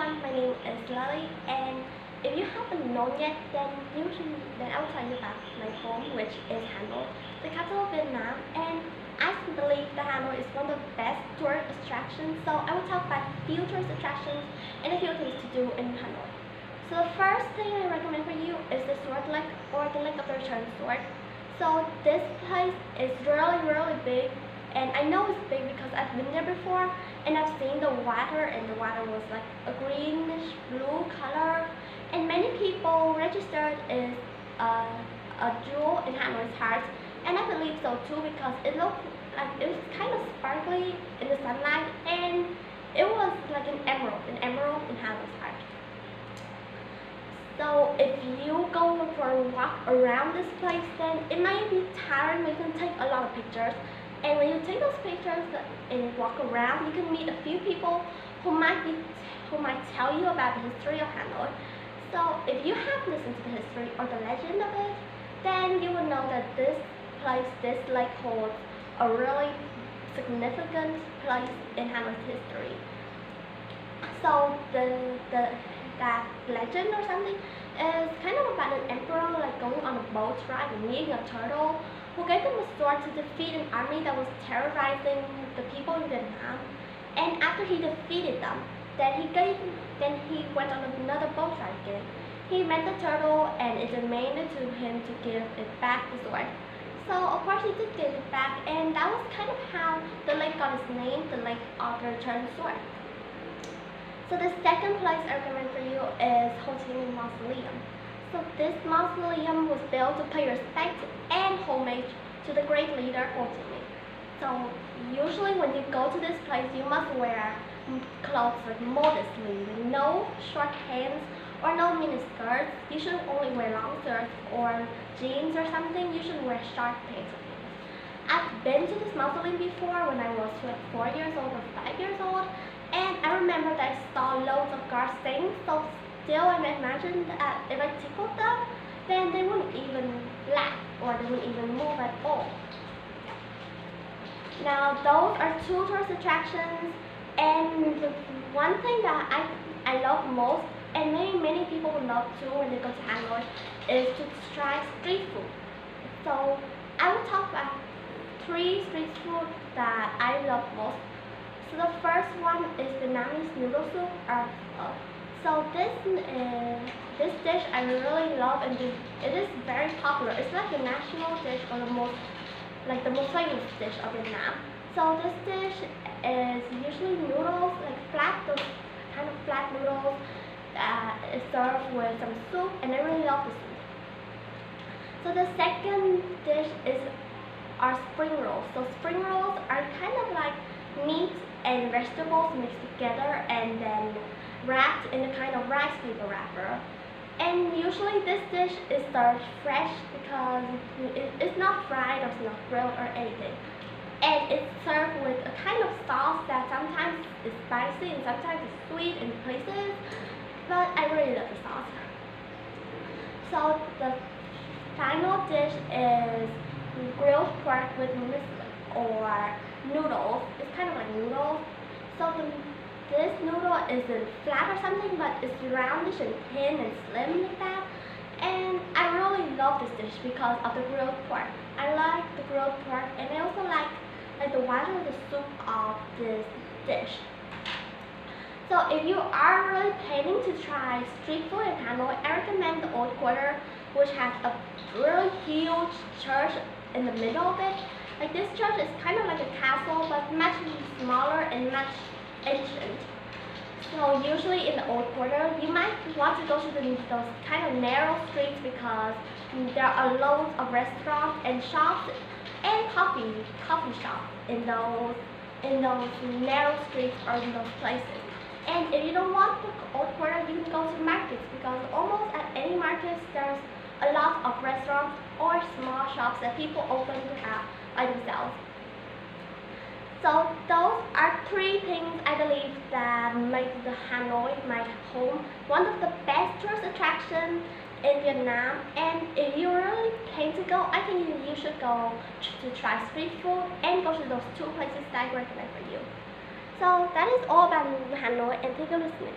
everyone, my name is Lily, and if you haven't known yet, then I will tell you about my home, which is Hanoi, the capital of Vietnam. And I believe that Hanoi is one of the best tourist attractions. So I will talk about a few tourist attractions and a few things to do in Hanoi. So the first thing I recommend for you is the Sword Lake, or the Lake of the Return Sword. So this place is really big. And I know it's big because I've been there before and I've seen the water, and the water was like a greenish blue color, and many people registered as a jewel in Hanoi's heart, and I believe so too because it looked like it was kind of sparkly in the sunlight, and it was like an emerald in Hanoi's heart. So if you go for a walk around this place, then it might be tiring, but you can take a lot of pictures. And when you take those pictures and walk around, you can meet a few people who might tell you about the history of Hanoi. So if you have listened to the history or the legend of it, then you will know that this place, this lake, holds a really significant place in Hanoi's history. So that legend or something is kind of about an emperor like going on a boat ride and meeting a turtle who gave them a sword to defeat an army that was terrorizing the people in Vietnam. And after he defeated them, then he went on another boat ride again. He met the turtle and it demanded to him to give it back the sword. So of course he did give it back, and that was kind of how the lake got its name, the Lake of the Return Sword. So the second place I recommend for you is Ho Chi Minh Mausoleum. So this mausoleum was built to pay respect and homage to the great leader Ho Chi Minh. So usually when you go to this place, you must wear clothes like modestly, with no short pants or no mini skirts. You should only wear long skirts or jeans or something. You should wear short pants or jeans. I've been to this mausoleum before when I was 4 years old or 5 years old, and I remember that I saw loads of guards sing. So still, I imagine that if I tickled them, then they wouldn't even laugh or they wouldn't even move at all. Now, those are two tourist attractions, and the one thing that I love most, and many people will love too when they go to Hanoi, is to try street food. So I will talk about 3 street food that I love most. So the first one is Vietnamese noodle soup, or pho. So this dish I really love, and it is very popular. It's like the national dish, or the most famous dish of Vietnam. So this dish is usually noodles, like those kind of flat noodles. It's served with some soup, and I really love the soup. So the second dish is our spring rolls. So spring rolls are kind of like meat and vegetables mixed together and then wrapped in a kind of rice paper wrapper. And usually this dish is served fresh because it's not fried or it's not grilled or anything. And it's served with a kind of sauce that sometimes is spicy and sometimes is sweet in places, but I really love the sauce. So the final dish is grilled pork with muesli, or noodles. It's kind of like noodles. So this noodle isn't flat or something, but it's roundish and thin and slim like that. And I really love this dish because of the grilled pork. I like the grilled pork, and I also like the water of the soup of this dish. So if you are really planning to try street food in Hanoi, I recommend the Old Quarter, which has a really huge church in the middle of it. Like, this church is kind of like a castle, but much smaller and much ancient. So usually in the Old Quarter, you might want to go to those kind of narrow streets because there are loads of restaurants and shops and coffee shops in those narrow streets or in those places. And if you don't want the Old Quarter, you can go to markets, because almost at any markets there's a lot of restaurants or small shops that people open to have by themselves. So those are 3 things I believe that make the Hanoi, my home, one of the best tourist attractions in Vietnam. And if you really plan to go, I think you should go to try street food and go to those 2 places that I recommend for you. So that is all about Hanoi, and thank you for listening.